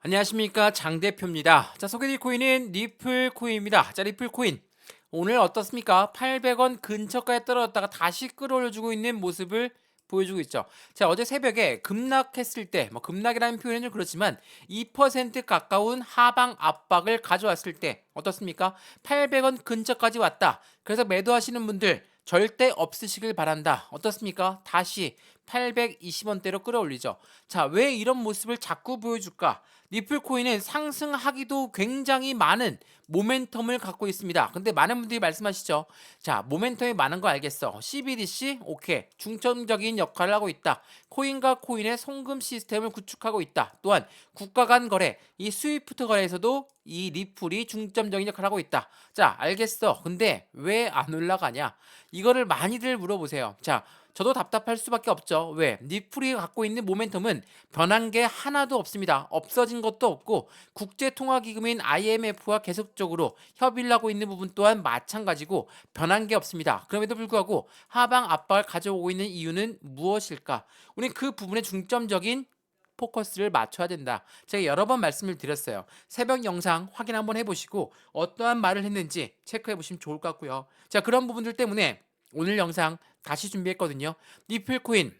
안녕하십니까, 장 대표입니다. 자, 소개드릴 코인은 리플 코인입니다. 자, 리플 코인 오늘 어떻습니까? 800원 근처까지 떨어졌다가 다시 끌어올려주고 있는 모습을 보여주고 있죠. 자, 어제 새벽에 급락했을 때, 급락이라는 표현은 좀 그렇지만 2% 가까운 하방 압박을 가져왔을 때 어떻습니까? 800원 근처까지 왔다. 그래서 매도하시는 분들 절대 없으시길 바란다. 어떻습니까? 다시 820원대로 끌어올리죠. 자, 왜 이런 모습을 자꾸 보여줄까? 리플 코인은 상승하기도 굉장히 많은 모멘텀을 갖고 있습니다. 근데 많은 분들이 말씀하시죠. 자, 모멘텀이 많은 거 알겠어. CBDC? 오케이. 중점적인 역할을 하고 있다. 코인과 코인의 송금 시스템을 구축하고 있다. 또한 국가 간 거래, 이 스위프트 거래에서도 이 리플이 중점적인 역할을 하고 있다. 자, 알겠어. 근데 왜 안 올라가냐? 이거를 많이들 물어보세요. 자, 저도 답답할 수밖에 없죠. 왜? 리플이 갖고 있는 모멘텀은 변한 게 하나도 없습니다. 없어진 것도 없고 국제통화기금인 IMF와 계속적으로 협의를 하고 있는 부분 또한 마찬가지고 변한 게 없습니다. 그럼에도 불구하고 하방 압박을 가져오고 있는 이유는 무엇일까? 우리는 그 부분에 중점적인 포커스를 맞춰야 된다. 제가 여러 번 말씀을 드렸어요. 새벽 영상 확인 한번 해보시고 어떠한 말을 했는지 체크해 보시면 좋을 것 같고요. 자, 그런 부분들 때문에 오늘 영상 다시 준비했거든요. 리플코인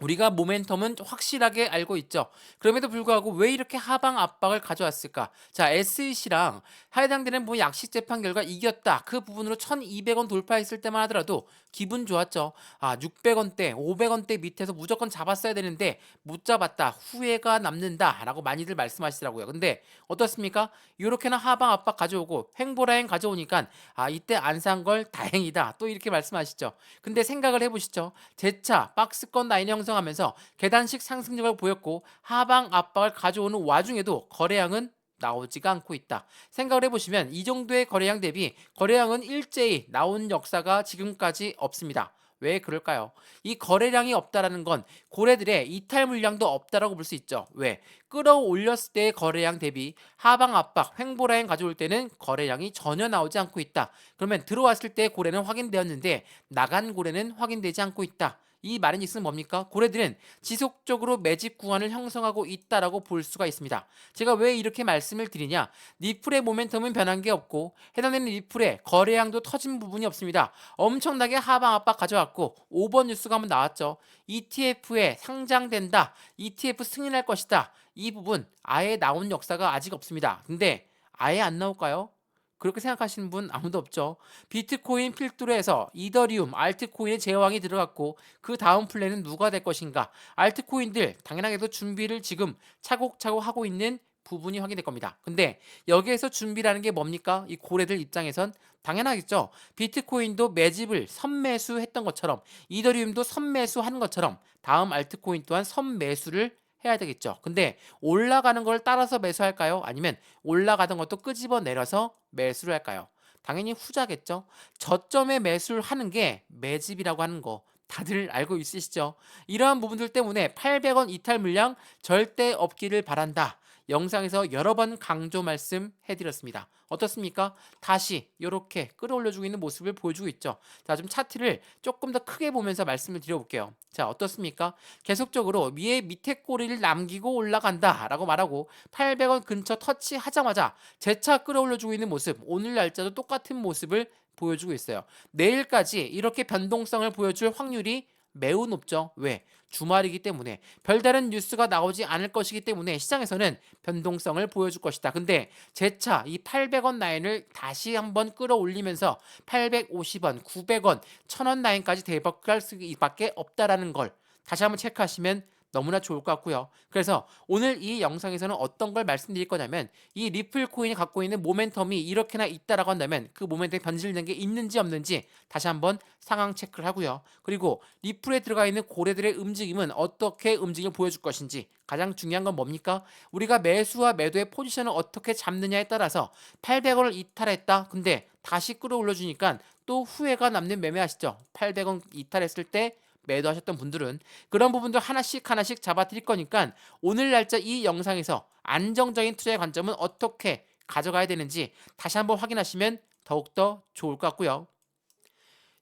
우리가 모멘텀은 확실하게 알고 있죠. 그럼에도 불구하고 왜 이렇게 하방 압박을 가져왔을까? 자, SEC랑 해당되는 약식 재판 결과 이겼다. 그 부분으로 1,200원 돌파했을 때만 하더라도 기분 좋았죠. 아, 600원대, 500원대 밑에서 무조건 잡았어야 되는데 못 잡았다. 후회가 남는다라고 많이들 말씀하시더라고요. 근데 어떻습니까? 이렇게나 하방 압박 가져오고 횡보라인 가져오니까 이때 안 산 걸 다행이다. 또 이렇게 말씀하시죠. 근데 생각을 해보시죠. 재차 박스권 라인 형성하면서 계단식 상승력을 보였고 하방 압박을 가져오는 와중에도 거래량은 나오지가 않고 있다. 생각을 해보시면 이 정도의 거래량 대비 거래량은 일제히 나온 역사가 지금까지 없습니다. 왜 그럴까요? 이 거래량이 없다라는 건 고래들의 이탈 물량도 없다라고 볼 수 있죠. 왜? 끌어올렸을 때의 거래량 대비 하방 압박, 횡보라인 가져올 때는 거래량이 전혀 나오지 않고 있다. 그러면 들어왔을 때 고래는 확인되었는데 나간 고래는 확인되지 않고 있다. 이 말은 있으면 뭡니까? 고래들은 지속적으로 매집 구간을 형성하고 있다라고 볼 수가 있습니다. 제가 왜 이렇게 말씀을 드리냐? 리플의 모멘텀은 변한 게 없고 해당되는 리플의 거래량도 터진 부분이 없습니다. 엄청나게 하방 압박 가져왔고 5번 뉴스가 한번 나왔죠. ETF에 상장된다. ETF 승인할 것이다. 이 부분 아예 나온 역사가 아직 없습니다. 근데 아예 안 나올까요? 그렇게 생각하시는 분 아무도 없죠. 비트코인 필두로 해서 이더리움, 알트코인의 제왕이 들어갔고 그 다음 플랜은 누가 될 것인가? 알트코인들 당연하게도 준비를 지금 차곡차곡 하고 있는 부분이 확인될 겁니다. 근데 여기에서 준비라는 게 뭡니까? 이 고래들 입장에선 당연하겠죠. 비트코인도 매집을 선매수했던 것처럼 이더리움도 선매수하는 것처럼 다음 알트코인 또한 선매수를 해야 되겠죠. 근데 올라가는 걸 따라서 매수할까요? 아니면 올라가던 것도 끄집어 내려서 매수를 할까요? 당연히 후자겠죠. 저점에 매수를 하는 게 매집이라고 하는 거 다들 알고 있으시죠? 이러한 부분들 때문에 800원 이탈 물량 절대 없기를 바란다. 영상에서 여러 번 강조 말씀해드렸습니다. 어떻습니까? 다시 이렇게 끌어올려주고 있는 모습을 보여주고 있죠. 자, 좀 차트를 조금 더 크게 보면서 말씀을 드려볼게요. 자, 어떻습니까? 계속적으로 위에 밑에 꼬리를 남기고 올라간다라고 말하고 800원 근처 터치하자마자 재차 끌어올려주고 있는 모습, 오늘 날짜도 똑같은 모습을 보여주고 있어요. 내일까지 이렇게 변동성을 보여줄 확률이 매우 높죠. 왜? 주말이기 때문에 별다른 뉴스가 나오지 않을 것이기 때문에 시장에서는 변동성을 보여줄 것이다. 근데 재차 이 800원 라인을 다시 한번 끌어올리면서 850원, 900원, 1000원 라인까지 대박할 수밖에 없다라는 걸 다시 한번 체크하시면 너무나 좋을 것 같고요. 그래서 오늘 이 영상에서는 어떤 걸 말씀드릴 거냐면 이 리플 코인이 갖고 있는 모멘텀이 이렇게나 있다라고 한다면 그 모멘텀이 변질된 게 있는지 없는지 다시 한번 상황 체크를 하고요. 그리고 리플에 들어가 있는 고래들의 움직임은 어떻게 움직임을 보여줄 것인지 가장 중요한 건 뭡니까? 우리가 매수와 매도의 포지션을 어떻게 잡느냐에 따라서 800원을 이탈했다. 근데 다시 끌어올려 주니까 또 후회가 남는 매매하시죠. 800원 이탈했을 때 매도하셨던 분들은 그런 부분들 하나씩 하나씩 잡아 드릴 거니까 오늘 날짜 이 영상에서 안정적인 투자의 관점은 어떻게 가져가야 되는지 다시 한번 확인하시면 더욱더 좋을 것 같고요.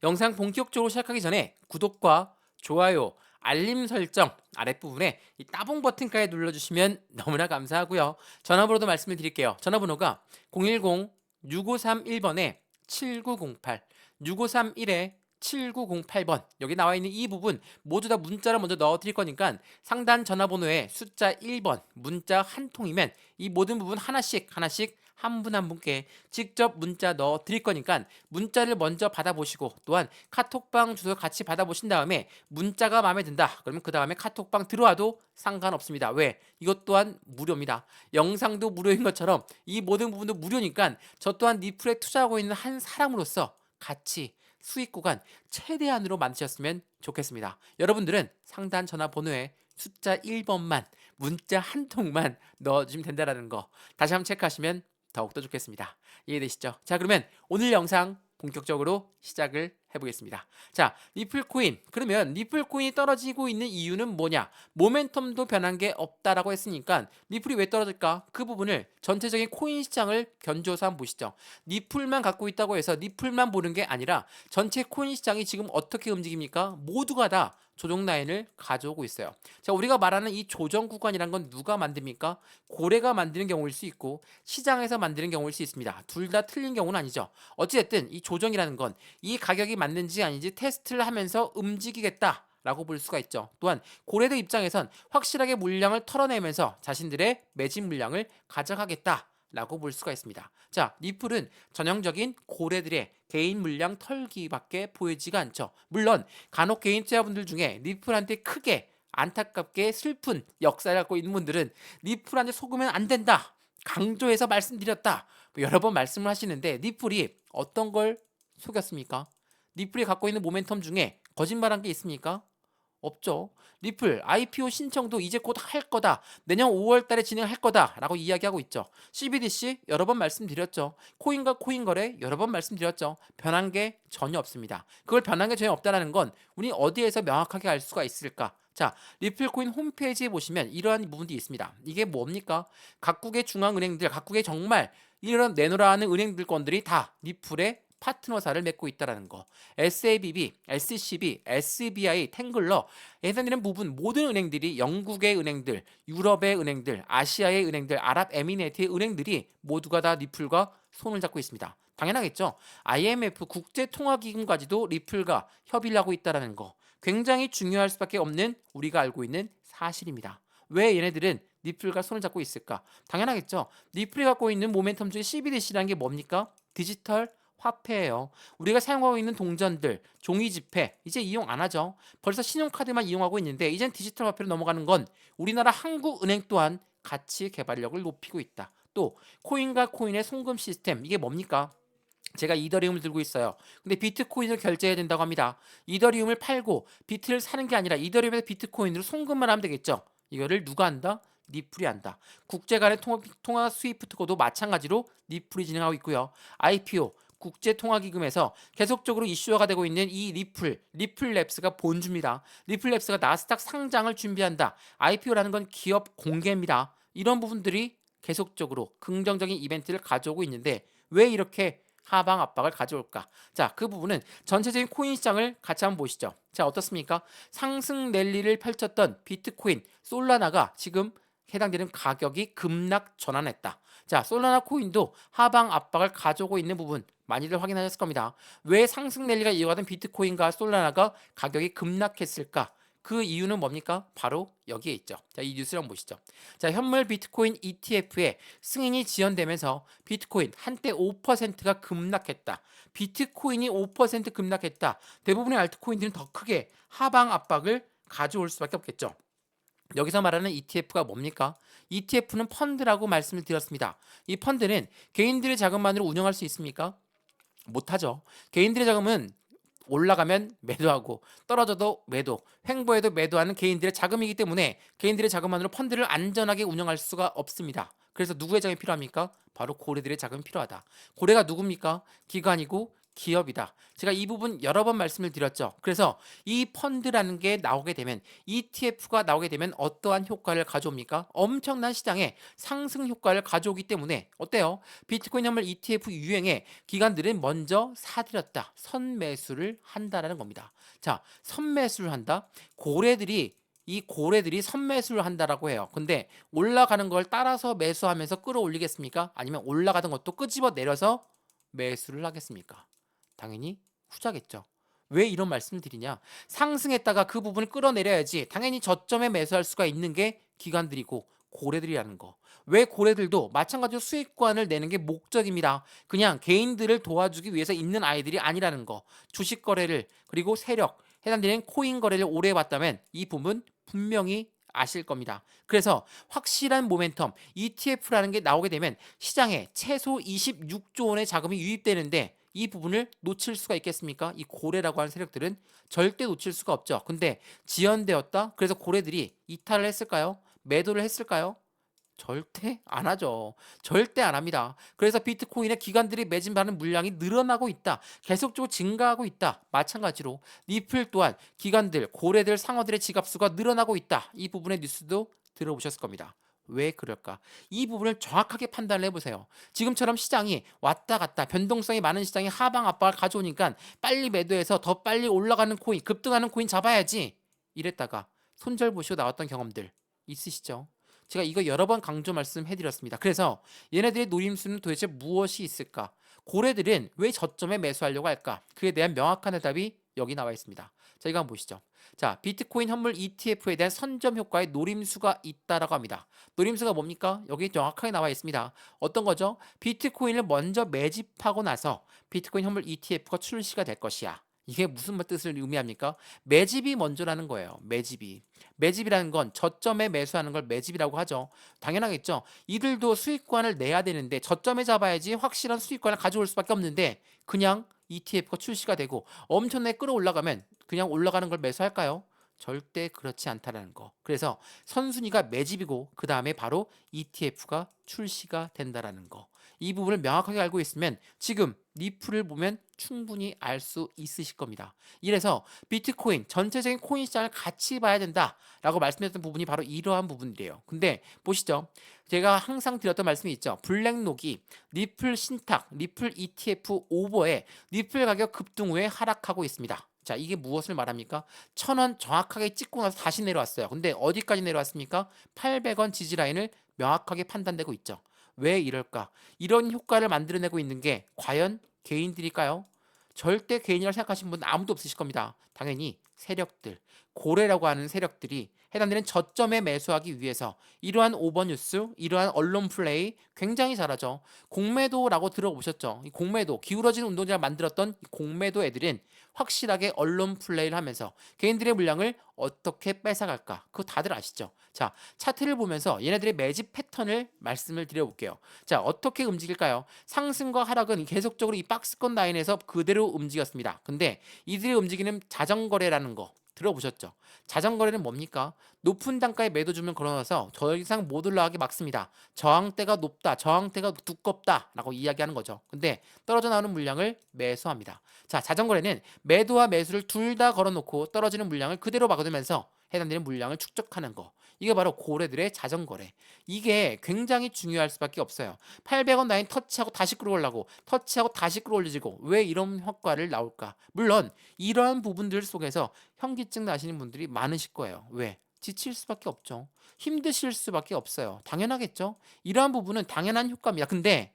영상 본격적으로 시작하기 전에 구독과 좋아요, 알림 설정 아랫부분에 이 따봉 버튼까지 눌러주시면 너무나 감사하고요. 전화번호도 말씀을 드릴게요. 전화번호가 010-6531번에 7908, 6531에 7908번. 여기 나와 있는 이 부분 모두 다 문자를 먼저 넣어 드릴 거니까 상단 전화번호에 숫자 1번 문자 한 통이면 이 모든 부분 하나씩 한 분 한 분께 직접 문자 넣어 드릴 거니까 문자를 먼저 받아보시고 또한 카톡방 주소 같이 받아보신 다음에 문자가 마음에 든다. 그러면 그 다음에 카톡방 들어와도 상관없습니다. 왜? 이것 또한 무료입니다. 영상도 무료인 것처럼 이 모든 부분도 무료니까 저 또한 리플에 투자하고 있는 한 사람으로서 같이 수익 구간 최대한으로 만드셨으면 좋겠습니다. 여러분들은 상단 전화번호에 숫자 1번만 문자 한 통만 넣어주시면 된다는 거 다시 한번 체크하시면 더욱더 좋겠습니다. 이해되시죠? 자, 그러면 오늘 영상 본격적으로 시작을 해보겠습니다. 자, 리플코인. 그러면 리플코인이 떨어지고 있는 이유는 뭐냐? 모멘텀도 변한 게 없다라고 했으니까 리플이 왜 떨어질까? 그 부분을 전체적인 코인 시장을 견주어서 한번 보시죠. 리플만 갖고 있다고 해서 리플만 보는 게 아니라 전체 코인 시장이 지금 어떻게 움직입니까? 모두가 다 조정 라인을 가져오고 있어요. 자, 우리가 말하는 이 조정 구간이란 건 누가 만듭니까? 고래가 만드는 경우일 수 있고 시장에서 만드는 경우일 수 있습니다. 둘 다 틀린 경우는 아니죠. 어찌됐든 이 조정이라는 건 이 가격이 맞는지 아닌지 테스트를 하면서 움직이겠다 라고 볼 수가 있죠. 또한 고래들 입장에선 확실하게 물량을 털어내면서 자신들의 매집 물량을 가져가겠다 라고 볼 수가 있습니다. 자, 리플은 전형적인 고래들의 개인 물량 털기밖에 보이지가 않죠. 물론 간혹 개인 투자분들 중에 리플한테 크게 안타깝게 슬픈 역사를 갖고 있는 분들은 리플한테 속으면 안 된다 강조해서 말씀드렸다 여러 번 말씀을 하시는데 리플이 어떤 걸 속였습니까? 리플이 갖고 있는 모멘텀 중에 거짓말한 게 있습니까? 없죠. 리플 IPO 신청도 이제 곧 할 거다. 내년 5월 달에 진행할 거다. 라고 이야기하고 있죠. CBDC 여러 번 말씀드렸죠. 코인과 코인 거래 여러 번 말씀드렸죠. 변한 게 전혀 없습니다. 그걸 변한 게 전혀 없다는 건 우리 어디에서 명확하게 알 수가 있을까? 자, 리플코인 홈페이지에 보시면 이러한 부분이 있습니다. 이게 뭡니까? 각국의 중앙은행들, 각국의 정말 이런 내놓으라 하는 은행들 건들이 다 리플에 파트너사를 맺고 있다는 거. SABB, SCB, SBI, 탱글러 예산이라는 부분 모든 은행들이 영국의 은행들, 유럽의 은행들, 아시아의 은행들, 아랍에미레이트의 은행들이 모두가 다 리플과 손을 잡고 있습니다. 당연하겠죠. IMF 국제통화기금까지도 리플과 협의를 하고 있다는 거. 굉장히 중요할 수밖에 없는 우리가 알고 있는 사실입니다. 왜 얘네들은 리플과 손을 잡고 있을까? 당연하겠죠. 리플이 갖고 있는 모멘텀 중에 CBDC라는 게 뭡니까? 디지털 화폐예요. 우리가 사용하고 있는 동전들, 종이 지폐 이제 이용 안 하죠. 벌써 신용카드만 이용하고 있는데 이젠 디지털 화폐로 넘어가는 건 우리나라 한국은행 또한 가치 개발력을 높이고 있다. 또 코인과 코인의 송금 시스템 이게 뭡니까? 제가 이더리움을 들고 있어요. 근데 비트코인을 결제해야 된다고 합니다. 이더리움을 팔고 비트를 사는 게 아니라 이더리움에서 비트코인으로 송금만 하면 되겠죠. 이거를 누가 한다? 리플이 한다. 국제 간의 통화 스위프트코도 마찬가지로 리플이 진행하고 있고요. IPO 국제통화기금에서 계속적으로 이슈화가 되고 있는 이 리플랩스가 본주입니다. 리플랩스가 나스닥 상장을 준비한다. IPO라는 건 기업 공개입니다. 이런 부분들이 계속적으로 긍정적인 이벤트를 가져오고 있는데 왜 이렇게 하방 압박을 가져올까? 자, 그 부분은 전체적인 코인 시장을 같이 한번 보시죠. 자, 어떻습니까? 상승 랠리를 펼쳤던 비트코인, 솔라나가 지금 해당되는 가격이 급락 전환했다. 자, 솔라나 코인도 하방 압박을 가져오고 있는 부분 많이들 확인하셨을 겁니다. 왜 상승 랠리가 이어가던 비트코인과 솔라나가 가격이 급락했을까? 그 이유는 뭡니까? 바로 여기에 있죠. 자, 이 뉴스를 한번 보시죠. 자, 현물 비트코인 ETF에 승인이 지연되면서 비트코인 한때 5%가 급락했다. 비트코인이 5% 급락했다. 대부분의 알트코인들은 더 크게 하방 압박을 가져올 수밖에 없겠죠. 여기서 말하는 ETF가 뭡니까? ETF는 펀드라고 말씀을 드렸습니다. 이 펀드는 개인들의 자금만으로 운영할 수 있습니까? 못하죠. 개인들의 자금은 올라가면 매도하고 떨어져도 매도, 횡보해도 매도하는 개인들의 자금이기 때문에 개인들의 자금만으로 펀드를 안전하게 운영할 수가 없습니다. 그래서 누구의 자금이 필요합니까? 바로 고래들의 자금이 필요하다. 고래가 누굽니까? 기관이고 기업이다. 제가 이 부분 여러 번 말씀을 드렸죠. 그래서 이 펀드라는 게 나오게 되면 ETF가 나오게 되면 어떠한 효과를 가져옵니까? 엄청난 시장에 상승 효과를 가져오기 때문에 어때요? 비트코인 현물 ETF 유행에 기관들은 먼저 사들였다. 선매수를 한다라는 겁니다. 자, 선매수를 한다. 고래들이 선매수를 한다라고 해요. 근데 올라가는 걸 따라서 매수하면서 끌어올리겠습니까? 아니면 올라가던 것도 끄집어 내려서 매수를 하겠습니까? 당연히 후자겠죠. 왜 이런 말씀을 드리냐? 상승했다가 그 부분을 끌어내려야지 당연히 저점에 매수할 수가 있는 게 기관들이고 고래들이라는 거. 왜 고래들도 마찬가지로 수익권을 내는 게 목적입니다. 그냥 개인들을 도와주기 위해서 있는 아이들이 아니라는 거. 주식 거래를 그리고 세력, 해당되는 코인 거래를 오래 해봤다면 이 부분 분명히 아실 겁니다. 그래서 확실한 모멘텀 ETF라는 게 나오게 되면 시장에 최소 26조 원의 자금이 유입되는데 이 부분을 놓칠 수가 있겠습니까? 이 고래라고 하는 세력들은 절대 놓칠 수가 없죠. 근데 지연되었다? 그래서 고래들이 이탈을 했을까요? 매도를 했을까요? 절대 안 하죠. 절대 안 합니다. 그래서 비트코인의 기관들이 매집하는 물량이 늘어나고 있다. 계속적으로 증가하고 있다. 마찬가지로 리플 또한 기관들, 고래들, 상어들의 지갑수가 늘어나고 있다. 이 부분의 뉴스도 들어보셨을 겁니다. 왜 그럴까? 이 부분을 정확하게 판단을 해보세요. 지금처럼 시장이 왔다 갔다 변동성이 많은 시장이 하방 압박을 가져오니까 빨리 매도해서 더 빨리 올라가는 코인, 급등하는 코인 잡아야지. 이랬다가 손절보시고 나왔던 경험들 있으시죠? 제가 이거 여러 번 강조 말씀해드렸습니다. 그래서 얘네들의 노림수는 도대체 무엇이 있을까? 고래들은 왜 저점에 매수하려고 할까? 그에 대한 명확한 해답이 여기 나와 있습니다. 자, 이거 한번 보시죠. 자, 비트코인 현물 ETF에 대한 선점 효과의 노림수가 있다라고 합니다. 노림수가 뭡니까? 여기 정확하게 나와 있습니다. 어떤 거죠? 비트코인을 먼저 매집하고 나서 비트코인 현물 ETF가 출시가 될 것이야. 이게 무슨 뜻을 의미합니까? 매집이 먼저라는 거예요. 매집이. 매집이라는 건 저점에 매수하는 걸 매집이라고 하죠. 당연하겠죠. 이들도 수익권을 내야 되는데 저점에 잡아야지 확실한 수익권을 가져올 수밖에 없는데 그냥 ETF가 출시가 되고 엄청나게 끌어올라가면 그냥 올라가는 걸 매수할까요? 절대 그렇지 않다라는 거. 그래서 선순위가 매집이고 그 다음에 바로 ETF가 출시가 된다라는 거. 이 부분을 명확하게 알고 있으면 지금 리플을 보면 충분히 알 수 있으실 겁니다. 이래서 비트코인 전체적인 코인 시장을 같이 봐야 된다라고 말씀드렸던 부분이 바로 이러한 부분이래요. 근데 보시죠. 제가 항상 드렸던 말씀이 있죠. 블랙록이 리플 신탁, 리플 ETF 오버에 리플 가격 급등 후에 하락하고 있습니다. 자, 이게 무엇을 말합니까? 1,000원 정확하게 찍고 나서 다시 내려왔어요. 근데 어디까지 내려왔습니까? 800원 지지라인을 명확하게 판단되고 있죠. 왜 이럴까? 이런 효과를 만들어내고 있는 게 과연 개인들일까요? 절대 개인이라고 생각하시는 분 아무도 없으실 겁니다. 당연히 세력들, 고래라고 하는 세력들이 해당되는 저점에 매수하기 위해서 이러한 오버뉴스, 이러한 언론 플레이 굉장히 잘하죠. 공매도라고 들어보셨죠? 이 공매도, 기울어진 운동장을 만들었던 이 공매도 애들은 확실하게 언론 플레이를 하면서 개인들의 물량을 어떻게 뺏어갈까? 그거 다들 아시죠? 자, 차트를 보면서 얘네들의 매집 패턴을 말씀을 드려볼게요. 자, 어떻게 움직일까요? 상승과 하락은 계속적으로 이 박스권 라인에서 그대로 움직였습니다. 근데 이들이 움직이는 자전거래라는 거 들어보셨죠? 자전거래는 뭡니까? 높은 단가에 매도 주면 걸어놔서 더 이상 못 올라가게 막습니다. 저항대가 높다, 저항대가 두껍다 라고 이야기하는 거죠. 근데 떨어져 나오는 물량을 매수합니다. 자, 자전거래는 매도와 매수를 둘 다 걸어놓고 떨어지는 물량을 그대로 막아두면서 해당되는 물량을 축적하는 거. 이게 바로 고래들의 자전거래. 이게 굉장히 중요할 수밖에 없어요. 800원 라인 터치하고 다시 끌어올라고 터치하고 다시 끌어올리고 왜 이런 효과를 나올까? 물론 이러한 부분들 속에서 현기증 나시는 분들이 많으실 거예요. 왜? 지칠 수밖에 없죠. 힘드실 수밖에 없어요. 당연하겠죠. 이러한 부분은 당연한 효과입니다. 근데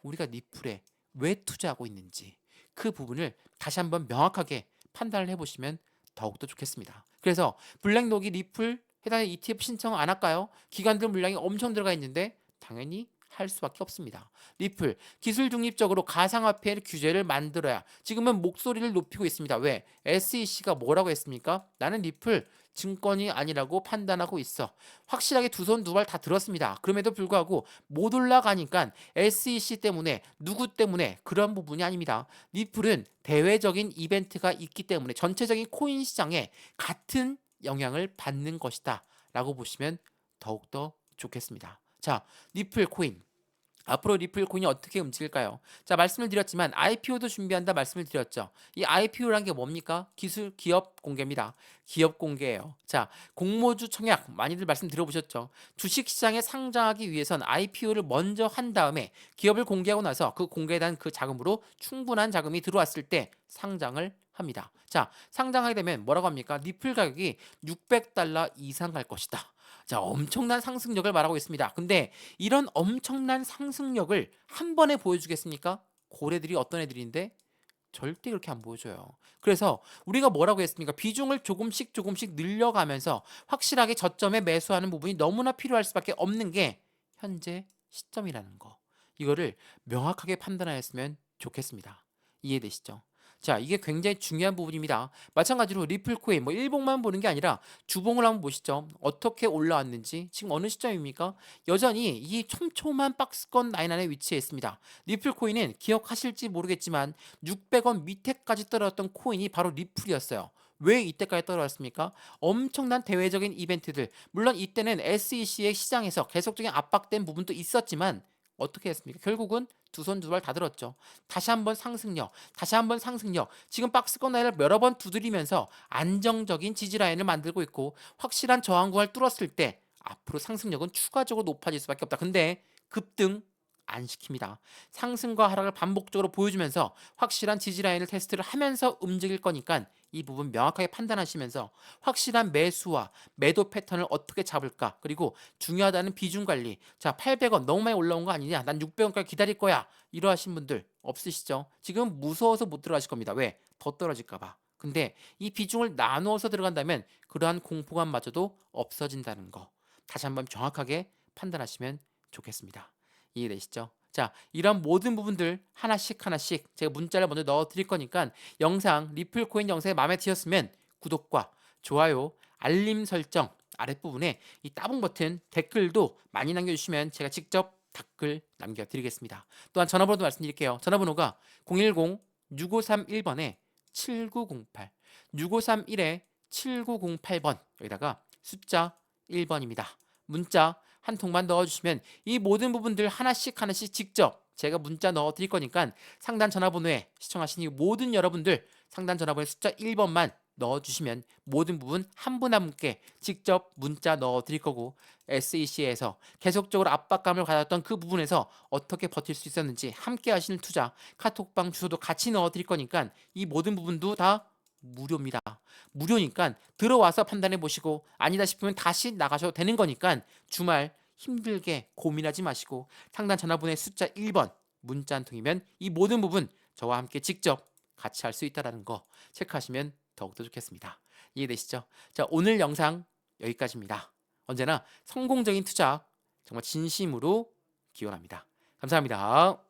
우리가 리플에 왜 투자하고 있는지 그 부분을 다시 한번 명확하게 판단을 해보시면 더욱더 좋겠습니다. 그래서 블랙록이 리플 해당 ETF 신청 안 할까요? 기관들 물량이 엄청 들어가 있는데 당연히 할 수밖에 없습니다. 리플 기술 중립적으로 가상화폐 규제를 만들어야 지금은 목소리를 높이고 있습니다. 왜? SEC가 뭐라고 했습니까? 나는 리플 증권이 아니라고 판단하고 있어. 확실하게 두 손 두 발 다 들었습니다. 그럼에도 불구하고 못 올라가니까 SEC 때문에 누구 때문에 그런 부분이 아닙니다. 리플은 대외적인 이벤트가 있기 때문에 전체적인 코인 시장에 같은 영향을 받는 것이다 라고 보시면 더욱더 좋겠습니다. 자, 리플 코인 앞으로 리플 코인이 어떻게 움직일까요? 자, 말씀을 드렸지만 IPO도 준비한다 말씀을 드렸죠. 이 IPO란 게 뭡니까? 기술 기업 공개입니다. 기업 공개예요. 자, 공모주 청약 많이들 말씀 들어보셨죠? 주식 시장에 상장하기 위해선 IPO를 먼저 한 다음에 기업을 공개하고 나서 그 공개된 그 자금으로 충분한 자금이 들어왔을 때 상장을 합니다. 자, 상장하게 되면 뭐라고 합니까? 리플 가격이 $600 이상 갈 것이다. 자, 엄청난 상승력을 말하고 있습니다. 근데 이런 엄청난 상승력을 한 번에 보여주겠습니까? 고래들이 어떤 애들인데 절대 그렇게 안 보여줘요. 그래서 우리가 뭐라고 했습니까? 비중을 조금씩 조금씩 늘려가면서 확실하게 저점에 매수하는 부분이 너무나 필요할 수밖에 없는 게 현재 시점이라는 거. 이거를 명확하게 판단하였으면 좋겠습니다. 이해되시죠? 자, 이게 굉장히 중요한 부분입니다. 마찬가지로 리플코인 뭐 일봉만 보는 게 아니라 주봉을 한번 보시죠. 어떻게 올라왔는지 지금 어느 시점입니까? 여전히 이 촘촘한 박스권 라인 안에 위치해 있습니다. 리플코인은 기억하실지 모르겠지만 600원 밑에까지 떨어졌던 코인이 바로 리플이었어요. 왜 이때까지 떨어졌습니까? 엄청난 대외적인 이벤트들, 물론 이때는 SEC의 시장에서 계속적인 압박된 부분도 있었지만 어떻게 했습니까? 결국은 두 손 두 발 다 들었죠. 다시 한번 상승력, 다시 한번 상승력. 지금 박스권 라인을 여러 번 두드리면서 안정적인 지지 라인을 만들고 있고 확실한 저항구를 뚫었을 때 앞으로 상승력은 추가적으로 높아질 수밖에 없다. 근데 급등 안 시킵니다. 상승과 하락을 반복적으로 보여주면서 확실한 지지 라인을 테스트를 하면서 움직일 거니까 이 부분 명확하게 판단하시면서 확실한 매수와 매도 패턴을 어떻게 잡을까, 그리고 중요하다는 비중 관리. 자, 800원 너무 많이 올라온 거 아니냐, 난 600원까지 기다릴 거야, 이러하신 분들 없으시죠? 지금 무서워서 못 들어가실 겁니다. 왜? 더 떨어질까 봐. 근데 이 비중을 나누어서 들어간다면 그러한 공포감마저도 없어진다는 거 다시 한번 정확하게 판단하시면 좋겠습니다. 이해되시죠? 자, 이런 모든 부분들 하나씩 하나씩 제가 문자를 먼저 넣어 드릴 거니까 영상, 리플코인 영상이 마음에 드셨으면 구독과 좋아요, 알림 설정 아랫부분에 이 따봉 버튼, 댓글도 많이 남겨주시면 제가 직접 댓글 남겨드리겠습니다. 또한 전화번호도 말씀드릴게요. 전화번호가 010-6531번에 7908, 6531에 7908번, 여기다가 숫자 1번입니다. 문자 한 통만 넣어주시면 이 모든 부분들 하나씩 하나씩 직접 제가 문자 넣어 드릴 거니까 상단 전화번호에 시청하신 이 모든 여러분들 상단 전화번호 숫자 1번만 넣어주시면 모든 부분 한 분 한 분께 직접 문자 넣어 드릴 거고, SEC에서 계속적으로 압박감을 가졌던 그 부분에서 어떻게 버틸 수 있었는지 함께 하시는 투자 카톡방 주소도 같이 넣어 드릴 거니까 이 모든 부분도 다 무료입니다. 무료니까 들어와서 판단해 보시고 아니다 싶으면 다시 나가셔도 되는 거니까 주말 힘들게 고민하지 마시고 상단 전화번호의 숫자 1번 문자 한 통이면 이 모든 부분 저와 함께 직접 같이 할 수 있다는 거 체크하시면 더욱더 좋겠습니다. 이해되시죠? 자, 오늘 영상 여기까지입니다. 언제나 성공적인 투자 정말 진심으로 기원합니다. 감사합니다.